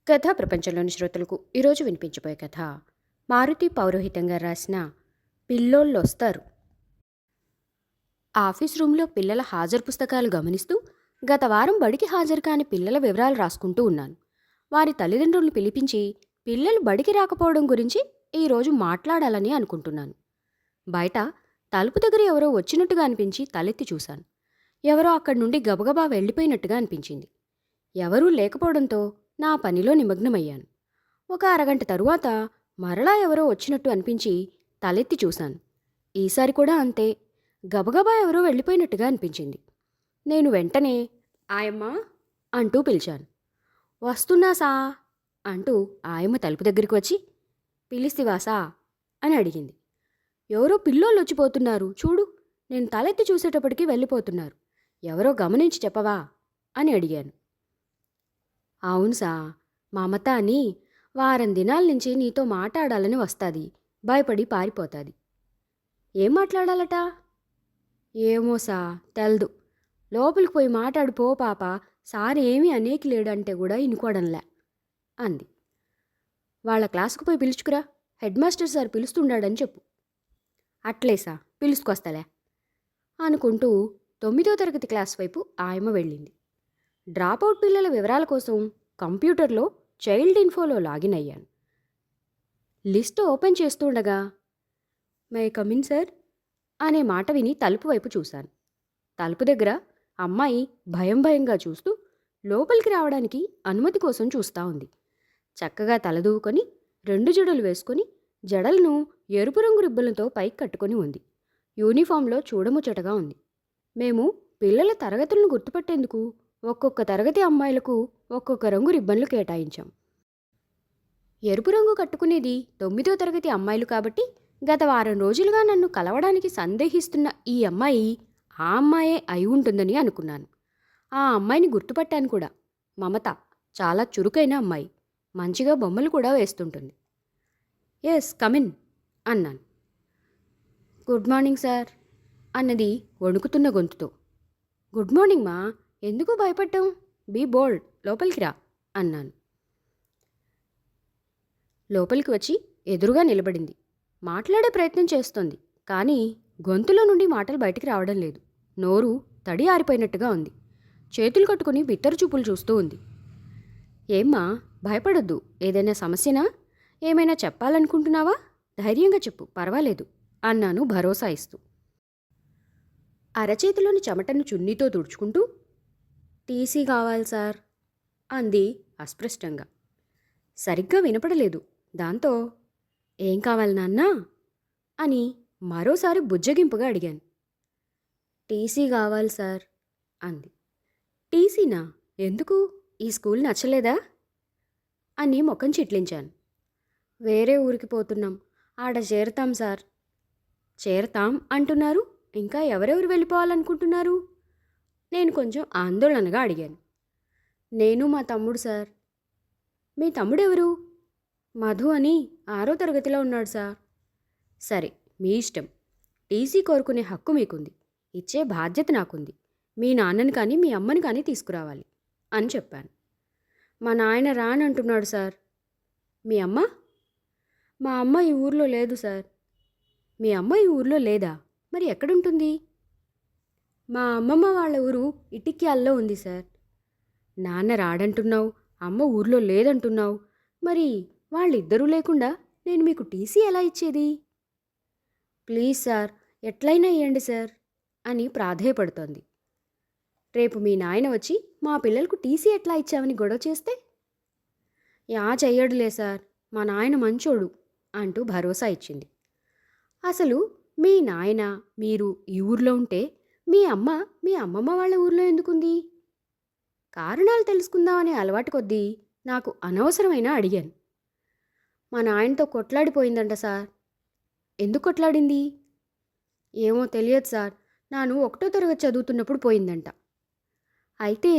కథా ప్రపంచంలోని శ్రోతలకు ఈరోజు వినిపించబోయే కథ మారుతి పౌరోహితంగా రాసిన పిల్లోళ్ళొస్తారు. ఆఫీస్ రూంలో పిల్లల హాజరు పుస్తకాలు గమనిస్తూ గత వారం బడికి హాజరు కాని పిల్లల వివరాలు రాసుకుంటూ ఉన్నాను. వారి తల్లిదండ్రులను పిలిపించి పిల్లలు బడికి రాకపోవడం గురించి ఈరోజు మాట్లాడాలని అనుకుంటున్నాను. బయట తలుపు దగ్గర ఎవరో వచ్చినట్టుగా అనిపించి తలెత్తి చూశాను. ఎవరో అక్కడి నుండి గబగబా వెళ్ళిపోయినట్టుగా అనిపించింది. ఎవరూ లేకపోవడంతో నా పనిలో నిమగ్నమయ్యాను. ఒక అరగంట తరువాత మరలా ఎవరో వచ్చినట్టు అనిపించి తలెత్తి చూశాను. ఈసారి కూడా అంతే. గబగబా ఎవరో వెళ్ళిపోయినట్టుగా అనిపించింది. నేను వెంటనే ఆయమ్మా అంటూ పిలిచాను. వస్తున్నా సా అంటూ ఆయమ్మ తలుపు దగ్గరికి వచ్చి పిలిస్తివాసా అని అడిగింది. ఎవరో పిల్లోళ్ళు వచ్చిపోతున్నారు చూడు, నేను తలెత్తి చూసేటప్పటికి వెళ్ళిపోతున్నారు. ఎవరో గమనించి చెప్పవా అని అడిగాను. అవును సా, మమత అని వారం దినాల నుంచి నీతో మాట్లాడాలని వస్తుంది, భయపడి పారిపోతుంది. ఏం మాట్లాడాలట? ఏమో సా, తెల్దు. లోపలికి పోయి మాట్లాడు పో పాప, సార్ ఏమీ అనేకి లేడంటే కూడా ఇనుకోవడంలే అంది. వాళ్ళ క్లాసుకు పోయి పిలుచుకురా, హెడ్ మాస్టర్ సార్ పిలుస్తుండాడని చెప్పు. అట్లేసా, పిలుచుకొస్తలే అనుకుంటూ 9వ తరగతి క్లాస్ వైపు ఆయమ్మ వెళ్ళింది. డ్రాపౌట్ పిల్లల వివరాల కోసం కంప్యూటర్లో చైల్డ్ ఇన్ఫోలో లాగిన్ అయ్యాను. లిస్టు ఓపెన్ చేస్తుండగా మే కమిన్ సార్ అనే మాట విని తలుపు వైపు చూశాను. తలుపు దగ్గర అమ్మాయి భయం భయంగా చూస్తూ లోపలికి రావడానికి అనుమతి కోసం చూస్తూ ఉంది. చక్కగా తలదూవుకొని 2 జడలు వేసుకొని జడలను ఎరుపు రంగు రిబ్బన్లతో పైకి కట్టుకొని ఉంది. యూనిఫామ్లో చూడముచ్చటగా ఉంది. మేము పిల్లల తరగతులను గుర్తుపట్టేందుకు ఒక్కొక్క తరగతి అమ్మాయిలకు ఒక్కొక్క రంగు రిబ్బన్లు కేటాయించాం. ఎరుపు రంగు కట్టుకునేది 9వ తరగతి అమ్మాయిలు కాబట్టి గత వారం రోజులుగా నన్ను కలవడానికి సందేహిస్తున్న ఈ అమ్మాయి ఆ అమ్మాయే అయి ఉంటుందని అనుకున్నాను. ఆ అమ్మాయిని గుర్తుపట్టాను కూడా. మమత చాలా చురుకైన అమ్మాయి, మంచిగా బొమ్మలు కూడా వేస్తుంటుంది. ఎస్ కమిన్ అన్నాను. గుడ్ మార్నింగ్ సార్ అన్నది వణుకుతున్న గొంతుతో. గుడ్ మార్నింగ్ మా, ఎందుకు భయపడ్డాం? బీ బోల్డ్, లోపలికి రా అన్నాను. లోపలికి వచ్చి ఎదురుగా నిలబడింది. మాట్లాడే ప్రయత్నం చేస్తోంది, కానీ గొంతులో నుండి మాటలు బయటికి రావడం లేదు. నోరు తడి ఆరిపోయినట్టుగా ఉంది. చేతులు కట్టుకుని బిత్తరు చూపులు చూస్తూ ఉంది. ఏమ్మా, భయపడొద్దు. ఏదైనా సమస్యనా? ఏమైనా చెప్పాలనుకుంటున్నావా? ధైర్యంగా చెప్పు, పర్వాలేదు అన్నాను భరోసా ఇస్తూ. అరచేతిలోని చెమటను చున్నీతో తుడుచుకుంటూ టీసీ కావాలి సార్ అంది అస్పష్టంగా. సరిగ్గా వినపడలేదు. దాంతో ఏం కావాలి నాన్నా అని మరోసారి బుజ్జగింపుగా అడిగాను. టీసీ కావాలి సార్ అంది. టీసీనా? ఎందుకు? ఈ స్కూల్ నచ్చలేదా అని ముఖం చిట్లించాను. వేరే ఊరికి పోతున్నాం, ఆడ చేరతాం సార్. చేరతాం అంటున్నారు, ఇంకా ఎవరెవరు వెళ్ళిపోవాలనుకుంటున్నారు? నేను కొంచెం ఆందోళనగా అడిగాను. నేను మా తమ్ముడు సార్. మీ తమ్ముడెవరు? మధు అని 6వ తరగతిలో ఉన్నాడు సార్. సరే, మీ ఇష్టం. టీసీ కోరుకునే హక్కు మీకుంది, ఇచ్చే బాధ్యత నాకుంది. మీ నాన్నని కానీ మీ అమ్మని కానీ తీసుకురావాలి అని చెప్పాను. మా నాయన రానంటున్నాడు సార్. మీ అమ్మ? మా అమ్మ ఈ ఊర్లో లేదు సార్. మీ అమ్మ ఈ ఊర్లో లేదా? మరి ఎక్కడుంటుంది? మా అమ్మమ్మ వాళ్ళ ఊరు ఇటిక్యాల్లో ఉంది సార్. నాన్న రాడంటున్నావు, అమ్మ ఊర్లో లేదంటున్నావు. మరి వాళ్ళిద్దరూ లేకుండా నేను మీకు టీసీ ఎలా ఇచ్చేది? ప్లీజ్ సార్, ఎట్లయినా ఇవ్వండి సార్ అని ప్రాధేయపడుతోంది. రేపు మీ నాయన వచ్చి మా పిల్లలకు టీసీ ఎట్లా ఇచ్చావని గొడవ చేస్తే? యా చెయ్యడులే సార్, మా నాయన మంచోడు అంటూ భరోసా ఇచ్చింది. అసలు మీ నాయన మీరు ఈ ఊర్లో ఉంటే మీ అమ్మ మీ అమ్మమ్మ వాళ్ళ ఊర్లో ఎందుకుంది? కారణాలు తెలుసుకుందామనే అలవాటు కొద్దీ నాకు అనవసరమైన అడిగాను. మా నాయనతో కొట్లాడిపోయిందంట సార్. ఎందుకు కొట్లాడింది? ఏమో తెలియదు సార్, నాను 1వ తరగతి చదువుతున్నప్పుడు పోయిందంట. అయితే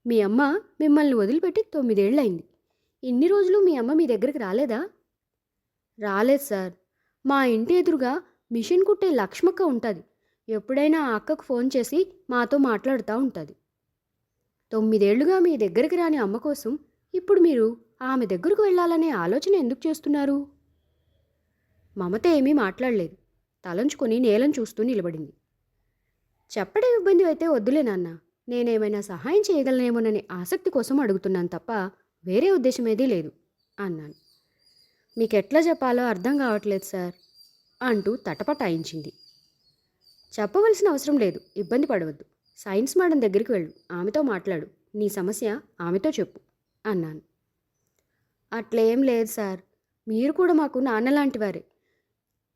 మీ అమ్మ మిమ్మల్ని వదిలిపెట్టి 9 ఏళ్ళయింది. ఇన్ని రోజులు మీ అమ్మ మీ దగ్గరికి రాలేదా? రాలేదు సార్. మా ఇంటి ఎదురుగా మిషన్ కుట్టే లక్ష్మక్క ఉంటుంది. ఎప్పుడైనా ఆ అక్కకు ఫోన్ చేసి మాతో మాట్లాడుతూ ఉంటుంది. 9 ఏళ్లుగా మీ దగ్గరికి రాని అమ్మ కోసం ఇప్పుడు మీరు ఆమె దగ్గరకు వెళ్ళాలనే ఆలోచన ఎందుకు చేస్తున్నారు? మమత ఏమీ మాట్లాడలేదు. తలంచుకొని నేలను చూస్తూ నిలబడింది. చెప్పడం ఇబ్బంది అయితే వద్దులే నాన్న. నేనేమైనా సహాయం చేయగలనేమోనని ఆసక్తి కోసం అడుగుతున్నాను తప్ప వేరే ఉద్దేశమేదీ లేదు అన్నాను. మీకెట్లా చెప్పాలో అర్థం కావట్లేదు సార్ అంటూ తటపటాయించింది. చెప్పవలసిన అవసరం లేదు, ఇబ్బంది పడవద్దు. సైన్స్ మేడం దగ్గరికి వెళ్ళు, ఆమెతో మాట్లాడు. నీ సమస్య ఆమెతో చెప్పు అన్నాను. అట్లేం లేదు సార్, మీరు కూడా మాకు నాన్నలాంటి వారే.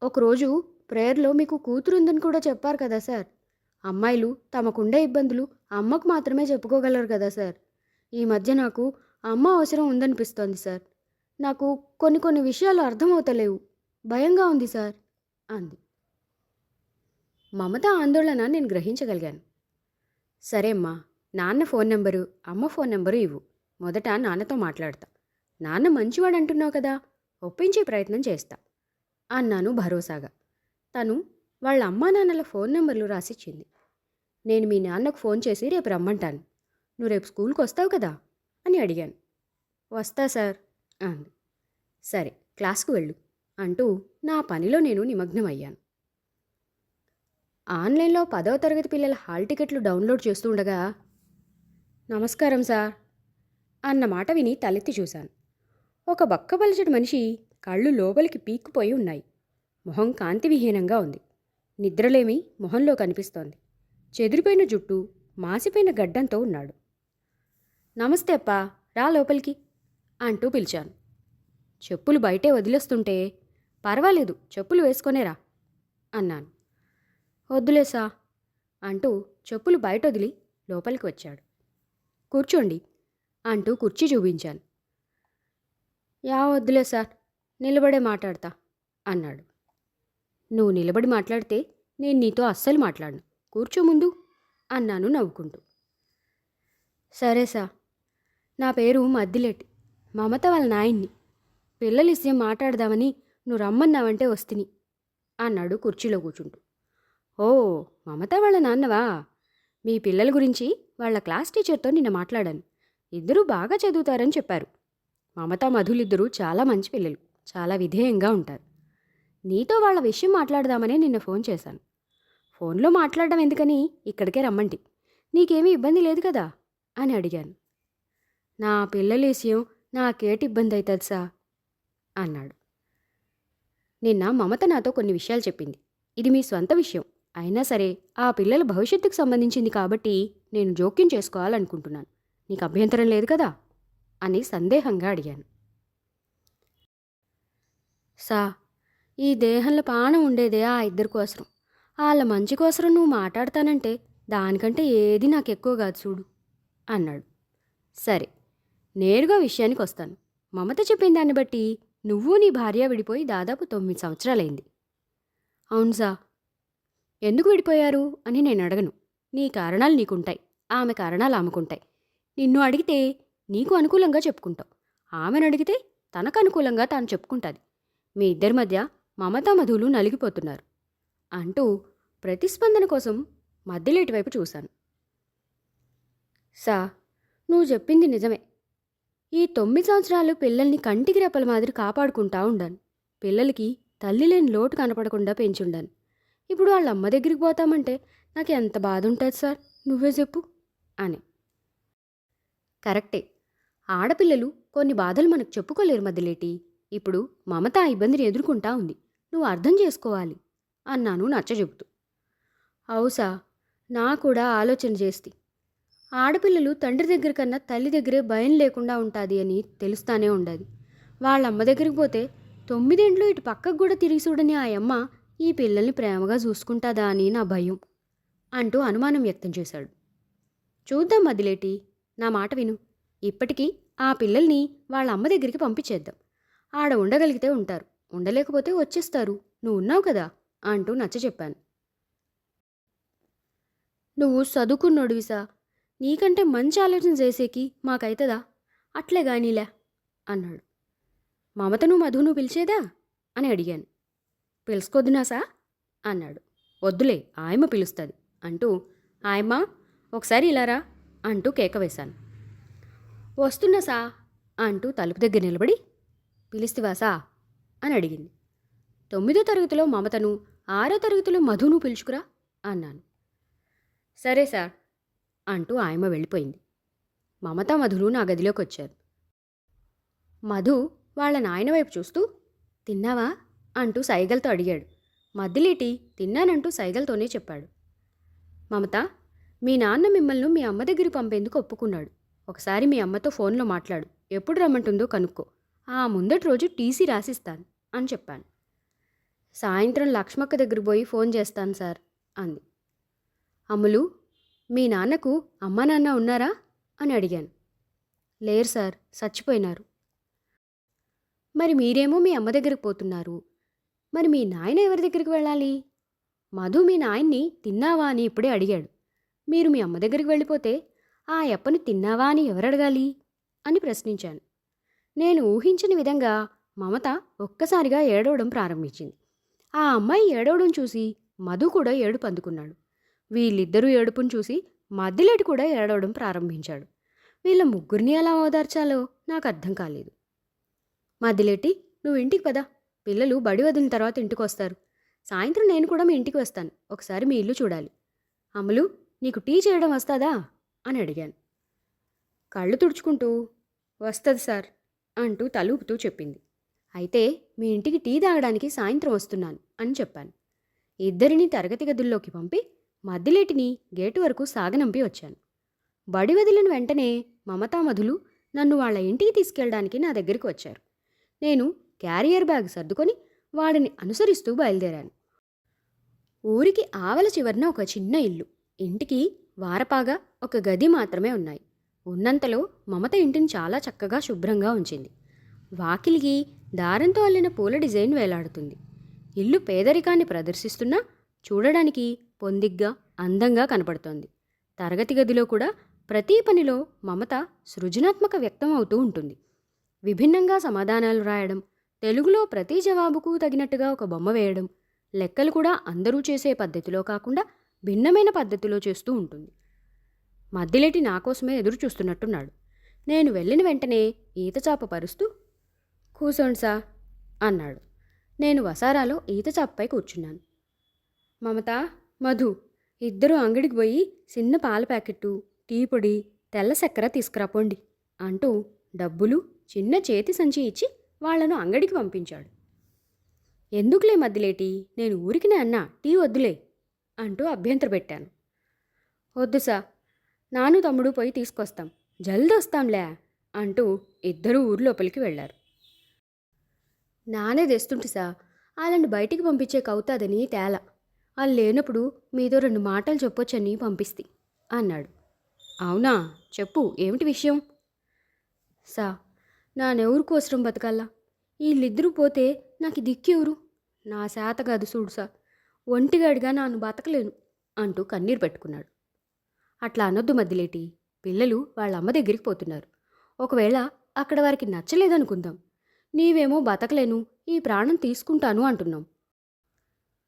ఒకరోజు ప్రేయర్లో మీకు కూతురుందని కూడా చెప్పారు కదా సార్. అమ్మాయిలు తమకుండే ఇబ్బందులు అమ్మకు మాత్రమే చెప్పుకోగలరు కదా సార్. ఈ మధ్య నాకు అమ్మ అవసరం ఉందనిపిస్తోంది సార్. నాకు కొన్ని విషయాలు అర్థమవుతలేవు, భయంగా ఉంది సార్ అంది. మమత ఆందోళన నేను గ్రహించగలిగాను. సరే అమ్మా, నాన్న ఫోన్ నెంబరు, అమ్మ ఫోన్ నెంబరు ఇవ్వు. మొదట నాన్నతో మాట్లాడతా. నాన్న మంచివాడు అంటున్నావు కదా, ఒప్పించే ప్రయత్నం చేస్తా అన్నాను భరోసాగా. తను వాళ్ళ అమ్మా నాన్నల ఫోన్ నెంబర్లు రాసిచ్చింది. నేను మీ నాన్నకు ఫోన్ చేసి రేపు రమ్మంటాను. నువ్వు రేపు స్కూల్కి వస్తావు కదా అని అడిగాను. వస్తా సార్ అంది. సరే, క్లాస్కు వెళ్ళు అంటూ నా పనిలో నేను నిమగ్నమయ్యాను. ఆన్లైన్లో 10వ తరగతి పిల్లల హాల్ టికెట్లు డౌన్లోడ్ చేస్తూ ఉండగా, నమస్కారం సార్ అన్న మాట విని తలెత్తి చూశాను. ఒక బక్కపలచటి మనిషి కళ్ళు లోపలికి పీక్కుపోయి ఉన్నాయి. మొహం కాంతివిహీనంగా ఉంది. నిద్రలేమి మొహంలో కనిపిస్తోంది. చెదిరిపోయిన జుట్టు, మాసిపోయిన గడ్డంతో ఉన్నాడు. నమస్తే అప్పా, రా లోపలికి అంటూ పిలిచాను. చెప్పులు బయటే వదిలేస్తుంటే, పర్వాలేదు చెప్పులు వేసుకొనేరా అన్నాను. వద్దులేసా అంటూ చెప్పులు బయట వదిలి లోపలికి వచ్చాడు. కూర్చోండి అంటూ కుర్చీ చూపించాను. వద్దులే సార్, నిలబడే మాట్లాడతా అన్నాడు. నువ్వు నిలబడి మాట్లాడితే నేను నీతో అస్సలు మాట్లాడను, కూర్చో ముందు అన్నాను నవ్వుకుంటూ. సరే సా, నా పేరు మద్దిలేటి, మమత వాళ్ళ నాయన్ని. పిల్లలు ఇస్తే మాట్లాడదామని నువ్వు రమ్మన్నావంటే వస్తిని అన్నాడు కుర్చీలో కూర్చుంటూ. ఓ, మమత వాళ్ళ నాన్నవా? మీ పిల్లల గురించి వాళ్ళ క్లాస్ టీచర్తో నిన్న మాట్లాడాను. ఇద్దరూ బాగా చదువుతారని చెప్పారు. మమత మధులిద్దరూ చాలా మంచి పిల్లలు, చాలా విధేయంగా ఉంటారు. నీతో వాళ్ళ విషయం మాట్లాడదామని నిన్న ఫోన్ చేశాను. ఫోన్లో మాట్లాడడం ఎందుకని ఇక్కడికే రమ్మంటి. నీకేమీ ఇబ్బంది లేదు కదా అని అడిగాను. నా పిల్లల విషయం నాకేటి ఇబ్బంది అవుతుంది సా అన్నాడు. నిన్న మమత నాతో కొన్ని విషయాలు చెప్పింది. ఇది మీ స్వంత విషయం అయినా సరే ఆ పిల్లల భవిష్యత్తుకు సంబంధించింది కాబట్టి నేను జోక్యం చేసుకోవాలనుకుంటున్నాను. నీకు అభ్యంతరం లేదు కదా అని సందేహంగా అడిగాను. సా, ఈ దేహంలో ప్రాణం ఉండేదే ఆ ఇద్దరి కోసరం. వాళ్ళ మంచి కోసరం నువ్వు మాట్లాడతానంటే దానికంటే ఏది నాకు ఎక్కువ కాదు చూడు అన్నాడు. సరే, నేరుగా విషయానికి వస్తాను. మమత చెప్పిన దాన్ని బట్టి నువ్వు నీ భార్య విడిపోయి దాదాపు 9 సంవత్సరాలైంది. అవును సా. ఎందుకు విడిపోయారు అని నేను అడగను. నీ కారణాలు నీకుంటాయి, ఆమె కారణాలు ఆమెకుంటాయి. నిన్ను అడిగితే నీకు అనుకూలంగా చెప్పుకుంటావు, ఆమెను అడిగితే తనకు అనుకూలంగా తాను చెప్పుకుంటుంది. మీ ఇద్దరి మధ్య మమతా మధులు నలిగిపోతున్నారు అంటూ ప్రతిస్పందన కోసం మధ్యలేటి వైపు చూశాను. సా, నువ్వు చెప్పింది నిజమే. ఈ 9 సంవత్సరాలు పిల్లల్ని కంటికి రెప్పల మాదిరి కాపాడుకుంటా ఉండాను. పిల్లలకి తల్లి లేని లోటు కనపడకుండా పెంచుండాను. ఇప్పుడు వాళ్ళ అమ్మ దగ్గరికి పోతామంటే నాకు ఎంత బాధ ఉంటుంది సార్, నువ్వే చెప్పు అని. కరెక్టే, ఆడపిల్లలు కొన్ని బాధలు మనకు చెప్పుకోలేరు మధ్యలేటి. ఇప్పుడు మమత ఆ ఇబ్బందిని ఎదుర్కొంటా ఉంది, నువ్వు అర్థం చేసుకోవాలి అన్నాను నచ్చజెబుతూ. అవుసా, నా కూడా ఆలోచన చేస్తే ఆడపిల్లలు తండ్రి దగ్గర కన్నా తల్లి దగ్గరే భయం లేకుండా ఉంటుంది అని తెలుస్తానే ఉండదు. వాళ్ళ అమ్మ దగ్గరికి పోతే 9 ఏళ్ళు ఇటు పక్కకు కూడా తిరిగి చూడని ఆ అమ్మ ఈ పిల్లల్ని ప్రేమగా చూసుకుంటుందా అని నా భయం అంటూ అనుమానం వ్యక్తం చేశాడు. చూద్దాం మదిలేటి, నా మాట విను. ఇప్పటికీ ఆ పిల్లల్ని వాళ్ళ అమ్మ దగ్గరికి పంపించేద్దాం. ఆడ ఉండగలిగితే ఉంటారు, ఉండలేకపోతే వచ్చేస్తారు. నువ్వు ఉన్నావు కదా అంటూ నచ్చచెప్పాను. నువ్వు చదువుకున్నోడివిసా, నీకంటే మంచి ఆలోచన చేసేకి మాకైతదా? అట్లే గానీలే అన్నాడు. మమతను మధును పిలిచేదా అని అడిగాను. పిలుచుకొద్దునా సా అన్నాడు. వద్దులే, ఆయమ్మ పిలుస్తుంది అంటూ ఆయమ్మ ఒకసారి ఇలారా అంటూ కేక వేశాను. వస్తున్నా సా అంటూ తలుపు దగ్గర నిలబడి, పిలిస్తివాసా అని అడిగింది. 9వ తరగతిలో మమతను, 6వ తరగతిలో మధును పిలుచుకురా అన్నాను. సరే సార్ అంటూ ఆయమ్మ వెళ్ళిపోయింది. మమత, మధులు నా గదిలోకి వచ్చారు. మధు వాళ్ళ నాయన వైపు చూస్తూ, తిన్నావా అంటూ సైగలతో అడిగాడు. మద్దిలేటి తిన్నానంటూ సైగలతోనే చెప్పాడు. మమత, మీ నాన్న మిమ్మల్ని మీ అమ్మ దగ్గరికి పంపేందుకు ఒప్పుకున్నాడు. ఒకసారి మీ అమ్మతో ఫోన్లో మాట్లాడు, ఎప్పుడు రమ్మంటుందో కనుక్కో. ఆ ముందటి రోజు టీసీ రాసిస్తాను అని చెప్పాను. సాయంత్రం లక్ష్మక్క దగ్గరికి పోయి ఫోన్ చేస్తాను సార్ అంది. అమ్ములు, మీ నాన్నకు అమ్మా నాన్న ఉన్నారా అని అడిగాను. లేరు సార్, చచ్చిపోయినారు. మరి మీరేమో మీ అమ్మ దగ్గరికి పోతున్నారు. మరి మీ నాయన ఎవరి దగ్గరికి వెళ్ళాలి? మధు మీ నాయన్ని తిన్నావా అని ఇప్పుడే అడిగాడు. మీరు మీ అమ్మ దగ్గరికి వెళ్ళిపోతే ఆ యప్పని తిన్నావా అని ఎవరడగాలి అని ప్రశ్నించాను. నేను ఊహించిన విధంగా మమత ఒక్కసారిగా ఏడవడం ప్రారంభించింది. ఆ అమ్మాయి ఏడవడం చూసి మధు కూడా ఏడుపు అందుకున్నాడు. వీళ్ళిద్దరూ ఏడుపును చూసి మద్దిలేటి కూడా ఏడవడం ప్రారంభించాడు. వీళ్ళ ముగ్గురిని ఎలా ఓదార్చాలో నాకు అర్థం కాలేదు. మద్దిలేటి, నువ్వు ఇంటికి పద, పిల్లలు బడి వదిలిన తర్వాత ఇంటికి వస్తారు. సాయంత్రం నేను కూడా మీ ఇంటికి వస్తాను, ఒకసారి మీ ఇల్లు చూడాలి. అమలు, నీకు టీ చేయడం వస్తాదా అని అడిగాను. కళ్ళు తుడుచుకుంటూ వస్తుంది సార్ అంటూ తలూపుతూ చెప్పింది. అయితే మీ ఇంటికి టీ తాగడానికి సాయంత్రం వస్తున్నాను అని చెప్పాను. ఇద్దరిని తరగతి గదుల్లోకి పంపి మద్దిలేటిని గేటు వరకు సాగనంపి వచ్చాను. బడి వదిలిన వెంటనే మమతా, మధులు నన్ను వాళ్ళ ఇంటికి తీసుకెళ్ళడానికి నా దగ్గరికి వచ్చారు. నేను క్యారియర్ బ్యాగ్ సర్దుకొని వాడిని అనుసరిస్తూ బయలుదేరాను. ఊరికి ఆవల చివరన ఒక చిన్న ఇల్లు. ఇంటికి వారపాగా ఒక గది మాత్రమే ఉన్నాయి. ఉన్నంతలో మమత ఇంటిని చాలా చక్కగా శుభ్రంగా ఉంచింది. వాకిలికి దారంతో అల్లిన పూల డిజైన్ వేలాడుతుంది. ఇల్లు పేదరికాన్ని ప్రదర్శిస్తున్నా చూడడానికి పొందిగ్గా, అందంగా కనపడుతోంది. తరగతి గదిలో కూడా ప్రతి పనిలో మమత సృజనాత్మక వ్యక్తం అవుతూ ఉంటుంది. విభిన్నంగా సమాధానాలు రాయడం, తెలుగులో ప్రతి జవాబుకు తగినట్టుగా ఒక బొమ్మ వేయడం, లెక్కలు కూడా అందరూ చేసే పద్ధతిలో కాకుండా భిన్నమైన పద్ధతిలో చేస్తూ ఉంటుంది. మద్దిలేటి నా కోసమే ఎదురు చూస్తున్నట్టున్నాడు. నేను వెళ్ళిన వెంటనే ఈతచాప పరుస్తూ, కూసోండి సార్ అన్నాడు. నేను వసారాలో ఈతచాపపై కూర్చున్నాను. మమత, మధు ఇద్దరు అంగడికి పోయి చిన్న పాల ప్యాకెట్టు, టీ పొడి, తెల్ల చక్కెర తీసుకురాపోండి అంటూ డబ్బులు, చిన్న చేతి సంచి ఇచ్చి వాళ్లను అంగడికి పంపించాడు. ఎందుకులే మద్దిలేటి, నేను ఊరికినే అన్నా, టీ వద్దులే అంటూ అభ్యంతర పెట్టాను. వద్దు సా, నాను తమ్ముడు పోయి తీసుకొస్తాం, జల్ది వస్తాంలే అంటూ ఇద్దరూ ఊర్లోపలికి వెళ్లారు. నానే తెస్తుంటే సా, వాళ్ళని బయటికి పంపించే కవుతాదని తేల, వాళ్ళు లేనప్పుడు మీతో 2 మాటలు చెప్పొచ్చని పంపిస్తి అన్నాడు. అవునా, చెప్పు, ఏమిటి విషయం? సా, నానెవరు కోసరం బతకాలా? వీళ్ళిద్దరూ పోతే నాకు దిక్కెవరు? నా శాత కాదు చూడు సా, ఒంటిగాడిగా నాను బతకలేను అంటూ కన్నీరు పెట్టుకున్నాడు. అట్లా అనొద్దు మద్దిలేటి, పిల్లలు వాళ్ళ అమ్మ దగ్గరికి పోతున్నారు. ఒకవేళ అక్కడ వారికి నచ్చలేదనుకుందాం. నీవేమో బతకలేను, ఈ ప్రాణం తీసుకుంటాను అంటున్నాం.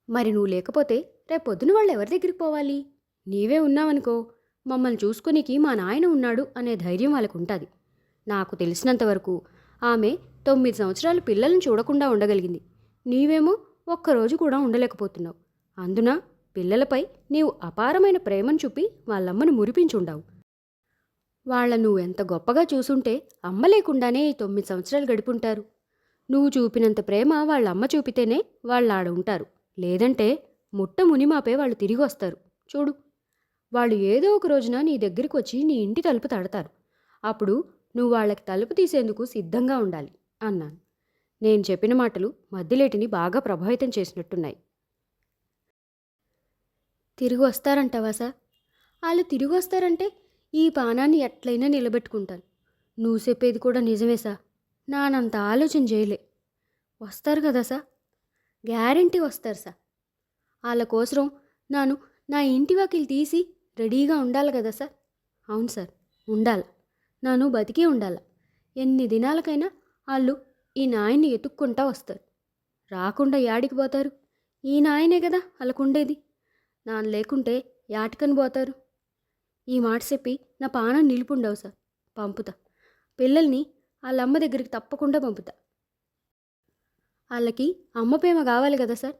మరి నువ్వు లేకపోతే రేపొద్దున వాళ్ళు ఎవరి దగ్గరికి పోవాలి? నీవే ఉన్నావనుకో, మమ్మల్ని చూసుకునికి మా నాయన ఉన్నాడు అనే ధైర్యం వాళ్ళకు ఉంటుంది. నాకు తెలిసినంతవరకు ఆమె 9 సంవత్సరాలు పిల్లల్ని చూడకుండా ఉండగలిగింది. నీవేమో ఒక్కరోజు కూడా ఉండలేకపోతున్నావు. అందున పిల్లలపై నీవు అపారమైన ప్రేమను చూపి వాళ్ళమ్మను మురిపించుండావు. వాళ్ళ నువ్వు ఎంత గొప్పగా చూసుంటే అమ్మ లేకుండానే ఈ 9 సంవత్సరాలు గడిపుంటారు. నువ్వు చూపినంత ప్రేమ వాళ్ళమ్మ చూపితేనే వాళ్ళు ఆడ ఉంటారు. లేదంటే ముట్ట మునిమాపే వాళ్ళు తిరిగి వస్తారు. చూడు, వాళ్ళు ఏదో ఒక రోజున నీ దగ్గరికి వచ్చి నీ ఇంటి తలుపు తడతారు. అప్పుడు నువ్వు వాళ్ళకి తలుపు తీసేందుకు సిద్ధంగా ఉండాలి అన్నాను. నేను చెప్పిన మాటలు మద్దిలేటిని బాగా ప్రభావితం చేసినట్టున్నాయి. తిరిగి వస్తారంటావా సార్? వాళ్ళు తిరిగి వస్తారంటే ఈ పానాన్ని ఎట్లయినా నిలబెట్టుకుంటాను. నువ్వు చెప్పేది కూడా నిజమే సార్, నానంత ఆలోచన చేయలే. వస్తారు కదా సార్? గ్యారంటీ వస్తారు సార్. వాళ్ళ కోసరం నాను నా ఇంటి వాకిలి తీసి రెడీగా ఉండాలి కదా సార్? అవును సార్, ఉండాల. నాను బతికే ఉండాల. ఎన్ని దినాలకైనా వాళ్ళు ఈ నాయన్ని ఎతుక్కుంటా వస్తారు. రాకుండా యాడికి పోతారు? ఈ నాయనే కదా వాళ్ళకుండేది. నాన్న లేకుంటే యాటికని పోతారు? ఈ మాట చెప్పి నా పానం నిలుపుండవు సార్. పంపుతా. పిల్లల్ని వాళ్ళమ్మ దగ్గరికి తప్పకుండా పంపుతా. వాళ్ళకి అమ్మ ప్రేమ కావాలి కదా సార్.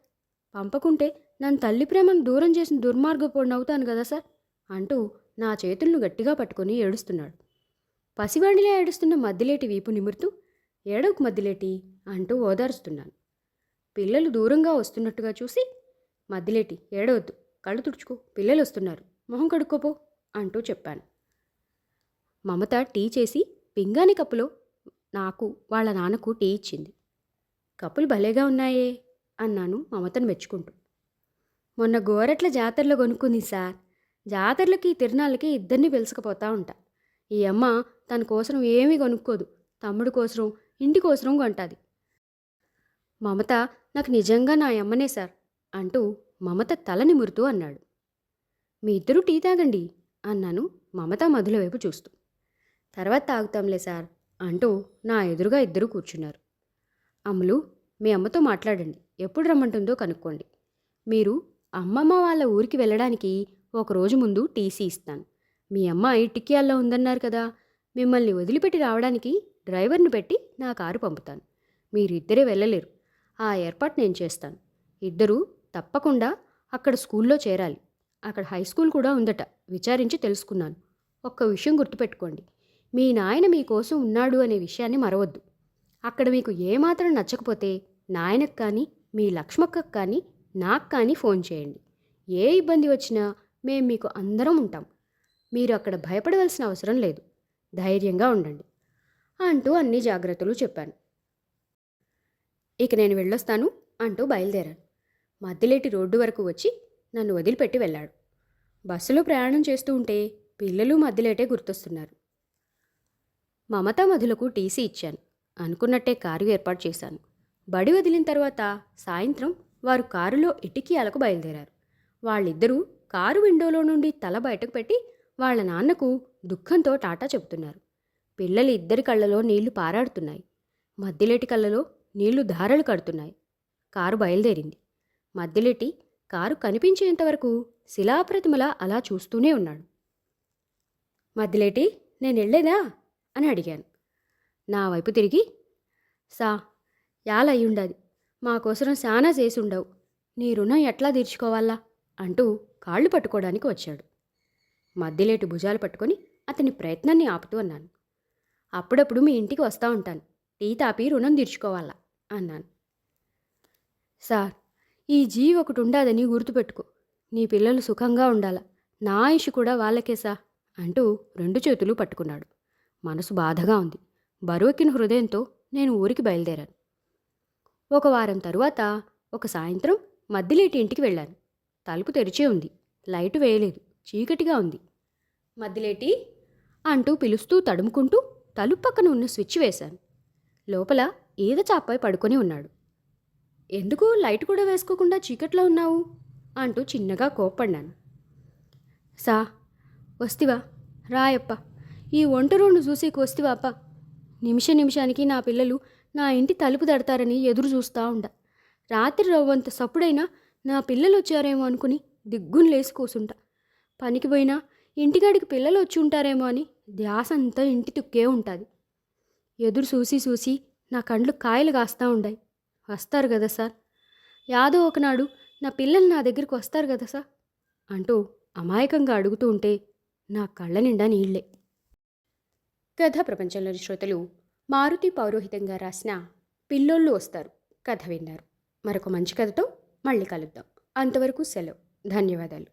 పంపకుంటే నన్ను తల్లి ప్రేమను దూరం చేసిన దుర్మార్గపోడిని అవుతాను కదా సార్ అంటూ నా చేతులను గట్టిగా పట్టుకొని ఏడుస్తున్నాడు. పసివాడిలా ఏడుస్తున్న మద్దిలేటి వీపు నిమురుతూ, ఏడవకు మద్దిలేటి అంటూ ఓదారుస్తున్నాను. పిల్లలు దూరంగా వస్తున్నట్టుగా చూసి, మద్దిలేటి ఏడవద్దు, కళ్ళు తుడుచుకో, పిల్లలు వస్తున్నారు, మొహం కడుక్కోపో అంటూ చెప్పాను. మమత టీ చేసి పింగాణి కప్పులో నాకు వాళ్ళ నాన్నకు టీ ఇచ్చింది. కప్పులు భలేగా ఉన్నాయే అన్నాను మమతను మెచ్చుకుంటూ. మొన్న గోరట్ల జాతరలో కొనుక్కుంది సార్. జాతరలకి తిరునాళ్ళకి ఇద్దరిని పిలుచుకుపోతా ఉంటా. ఈ అమ్మ తన కోసం ఏమీ కొనుక్కోదు, తమ్ముడి కోసం ఇంటి కోసం కొంటాది. మమత నాకు నిజంగా నా అమ్మనే సార్ అంటూ మమత తల నిమురుతూ అన్నాడు. మీ ఇద్దరూ టీ తాగండి అన్నాను మమత మధుల వైపు చూస్తూ. తర్వాత తాగుతాంలే సార్ అంటూ నా ఎదురుగా ఇద్దరూ కూర్చున్నారు. అమ్ములు, మీ అమ్మతో మాట్లాడండి, ఎప్పుడు రమ్మంటుందో కనుక్కోండి. మీరు అమ్మమ్మ వాళ్ళ ఊరికి వెళ్ళడానికి ఒకరోజు ముందు టీసీ ఇస్తాను. మీ అమ్మాయి టిక్యాల్లో ఉందన్నారు కదా, మిమ్మల్ని వదిలిపెట్టి రావడానికి డ్రైవర్ని పెట్టి నా కారు పంపుతాను. మీరు ఇద్దరే వెళ్ళలేరు, ఆ ఏర్పాటు నేను చేస్తాను. ఇద్దరూ తప్పకుండా అక్కడ స్కూల్లో చేరాలి. అక్కడ హై స్కూల్ కూడా ఉందట, విచారించి తెలుసుకున్నాను. ఒక్క విషయం గుర్తుపెట్టుకోండి, మీ నాయన మీకోసం ఉన్నాడు అనే విషయాన్ని మరవద్దు. అక్కడ మీకు ఏమాత్రం నచ్చకపోతే నాయనకు కానీ మీ లక్ష్మక్కకు కానీ నాకు కానీ ఫోన్ చేయండి. ఏ ఇబ్బంది వచ్చినా మేము మీకు అందరం ఉంటాం. మీరు అక్కడ భయపడవలసిన అవసరం లేదు, ధైర్యంగా ఉండండి అంటూ అన్ని జాగ్రత్తలు చెప్పాను. ఇక నేను వెళ్ళొస్తాను అంటూ బయలుదేరాను. మద్దిలేటి రోడ్డు వరకు వచ్చి నన్ను వదిలిపెట్టి వెళ్ళాడు. బస్సులో ప్రయాణం చేస్తూ ఉంటే పిల్లలు మద్దిలేటే గుర్తొస్తున్నారు. మమత మధులకు టీసీ ఇచ్చాను. అనుకున్నట్టే కారు ఏర్పాటు చేశాను. బడి వదిలిన తర్వాత సాయంత్రం వారు కారులో ఇటికియాలకు బయలుదేరారు. వాళ్ళిద్దరూ కారు విండోలో నుండి తల బయటకు పెట్టి వాళ్ళ నాన్నకు దుఃఖంతో టాటా చెబుతున్నారు. పిల్లలు ఇద్దరి కళ్ళలో నీళ్లు పారాడుతున్నాయి. మద్దిలేటి కళ్ళలో నీళ్లు ధారలు కడుతున్నాయి. కారు బయలుదేరింది. మద్దిలేటి కారు కనిపించేంతవరకు శిలాప్రతిమలా అలా చూస్తూనే ఉన్నాడు. మద్దిలేటి, నేను వెళ్ళేదా అని అడిగాను. నా వైపు తిరిగి, సా యాలయ్యుండది, మాకోసరం శానా చేసుండవు, నీ రుణం ఎట్లా తీర్చుకోవాలా అంటూ కాళ్ళు పట్టుకోవడానికి వచ్చాడు. మద్దిలేటి భుజాలు పట్టుకొని అతని ప్రయత్నాన్ని ఆపుతూ అన్నాను. అప్పుడప్పుడు మీ ఇంటికి వస్తూ ఉంటాను, టీ తాపి రుణం తీర్చుకోవాలా అన్నాను. సార్, ఈ జీవి ఒకటి ఉండాదని గుర్తుపెట్టుకో, నీ పిల్లలు సుఖంగా ఉండాలా, నా ఆయుష్ కూడా వాళ్ళకే సా అంటూ రెండు చేతులు పట్టుకున్నాడు. మనసు బాధగా ఉంది. బరువెక్కిన హృదయంతో నేను ఊరికి బయలుదేరాను. ఒక వారం తరువాత ఒక సాయంత్రం మద్దిలేటి ఇంటికి వెళ్ళాను. తలుపు తెరిచే ఉంది, లైటు వేయలేదు, చీకటిగా ఉంది. మద్దిలేటి అంటూ పిలుస్తూ తడుముకుంటూ తలుపు పక్కన ఉన్న స్విచ్ వేశాను. లోపల ఈద చాపై పడుకొని ఉన్నాడు. ఎందుకు లైట్ కూడా వేసుకోకుండా చీకట్లో ఉన్నావు అంటూ చిన్నగా కోప్పడ్డాను. సా వస్తివా, రాయప్ప, ఈ ఒంట రోడ్ను చూసేకు వస్తివా అప్ప. నిమిషానికి నా పిల్లలు నా ఇంటి తలుపు తడతారని ఎదురు చూస్తూ ఉండ. రాత్రి రవ్వంత సప్పుడైనా నా పిల్లలు వచ్చారేమో అనుకుని దిగ్గును లేసి కూసుంటా. పనికి పోయినా ఇంటికాడికి పిల్లలు వచ్చి ఉంటారేమో అని ధ్యాస అంతా ఇంటి తుక్కే ఉంటుంది. ఎదురు చూసి నా కండ్లు కాయలు కాస్తూ ఉండాయి. వస్తారు కదా సార్, యాదో ఒకనాడు నా పిల్లలు నా దగ్గరికి వస్తారు కదా సార్ అంటూ అమాయకంగా అడుగుతూ ఉంటే నా కళ్ళ నిండా నీళ్లే. కథ ప్రపంచంలోని శ్రోతలు మారుతి పౌరోహితంగా రాసిన పిల్లోళ్ళు వస్తారు కథ విన్నారు. మరొక మంచి కథతో మళ్ళీ కలుద్దాం. అంతవరకు సెలవు. ధన్యవాదాలు.